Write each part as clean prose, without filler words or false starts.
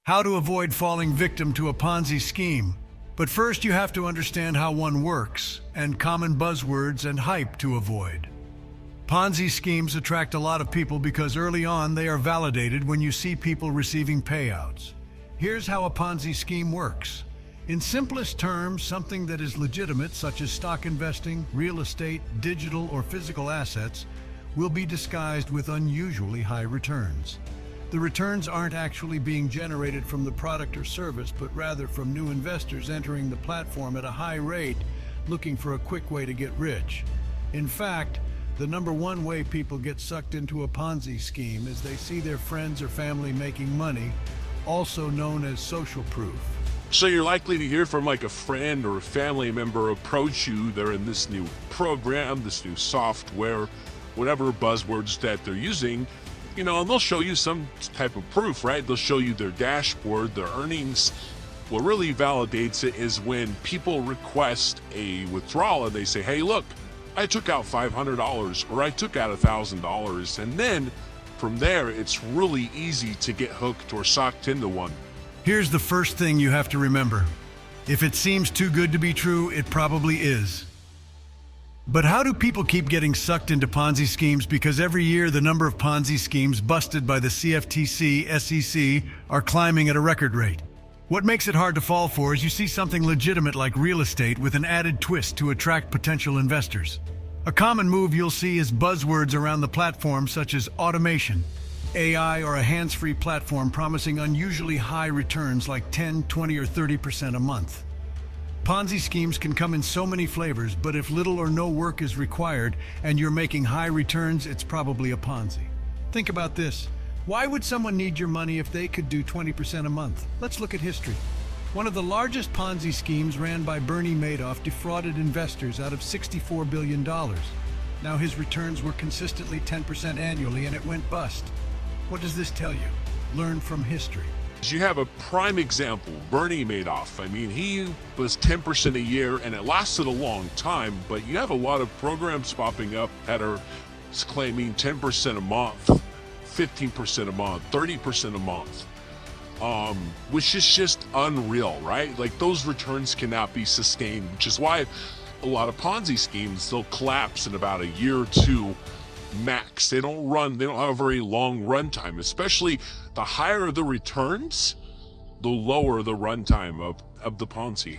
How to avoid falling victim to a Ponzi scheme. But first you have to understand how one works, and common buzzwords and hype to avoid. Ponzi schemes attract a lot of people because early on they are validated when you see people receiving payouts. Here's how a Ponzi scheme works. In simplest terms, something that is legitimate, such as stock investing, real estate, digital or physical assets, will be disguised with unusually high returns. The returns aren't actually being generated from the product or service, but rather from new investors entering the platform at a high rate, looking for a quick way to get rich. In fact, the number one way people get sucked into a Ponzi scheme is they see their friends or family making money, also known as social proof. So you're likely to hear from like a friend or a family member approach you. They're in this new program, this new software, whatever buzzwords that they're using, and they'll show you some type of proof, right? They'll show you their dashboard, their earnings. What really validates it is when people request a withdrawal and they say, hey, look, I took out $500 or I took out $1,000. And then from there, it's really easy to get hooked or sucked into one. Here's the first thing you have to remember. If it seems too good to be true, it probably is. But how do people keep getting sucked into Ponzi schemes? Because every year the number of Ponzi schemes busted by the CTFC, SEC are climbing at a record rate. What makes it hard to fall for is you see something legitimate like real estate with an added twist to attract potential investors. A common move you'll see is buzzwords around the platform such as automation, AI, or a hands-free platform promising unusually high returns like 10, 20, or 30% a month. Ponzi schemes can come in so many flavors, but if little or no work is required and you're making high returns, it's probably a Ponzi. Think about this. Why would someone need your money if they could do 20% a month? Let's look at history. One of the largest Ponzi schemes ran by Bernie Madoff defrauded investors out of $64 billion. Now his returns were consistently 10% annually and it went bust. What does this tell you? Learn from history. You have a prime example, Bernie Madoff. he was 10% a year and it lasted a long time, but you have a lot of programs popping up that are claiming 10% a month, 15% a month, 30% a month, which is just unreal, right? Like those returns cannot be sustained, which is why a lot of Ponzi schemes, they'll collapse in about a year or two max. They don't have a very long run time. Especially the higher the returns, the lower the runtime of the Ponzi.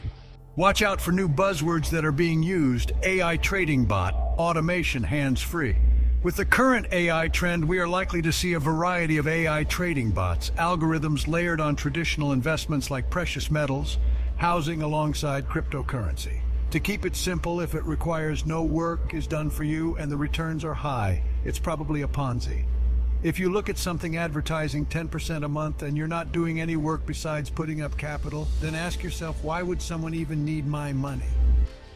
Watch out for new buzzwords that are being used: AI trading bot, automation, hands-free. With the current AI trend, we are likely to see a variety of AI trading bots, algorithms layered on traditional investments like precious metals, housing alongside cryptocurrency. To keep it simple, if it requires no work is done for you and the returns are high, it's probably a Ponzi. If you look at something advertising 10% a month and you're not doing any work besides putting up capital, then ask yourself, why would someone even need my money?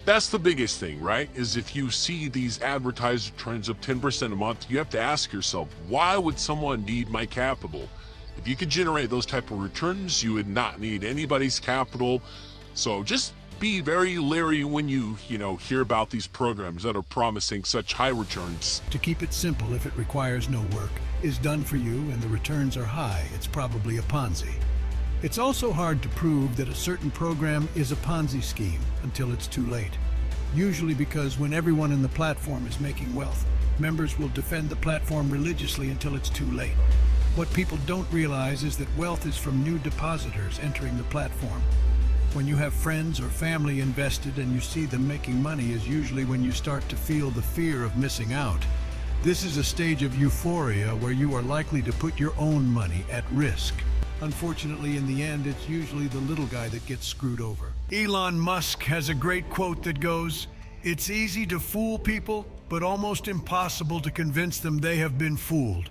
That's the biggest thing, right? Is if you see these advertised trends of 10% a month, you have to ask yourself, why would someone need my capital? If you could generate those type of returns, you would not need anybody's capital. So just be very leery when you hear about these programs that are promising such high returns. To keep it simple, if it requires no work, is done for you and the returns are high, it's probably a Ponzi. It's also hard to prove that a certain program is a Ponzi scheme until it's too late. Usually because when everyone in the platform is making wealth, members will defend the platform religiously until it's too late. What people don't realize is that wealth is from new depositors entering the platform. When you have friends or family invested and you see them making money is usually when you start to feel the fear of missing out. This is a stage of euphoria where you are likely to put your own money at risk. Unfortunately, in the end, it's usually the little guy that gets screwed over. Elon Musk has a great quote that goes, "It's easy to fool people, but almost impossible to convince them they have been fooled."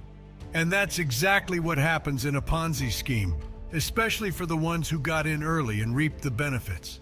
And that's exactly what happens in a Ponzi scheme, especially for the ones who got in early and reaped the benefits.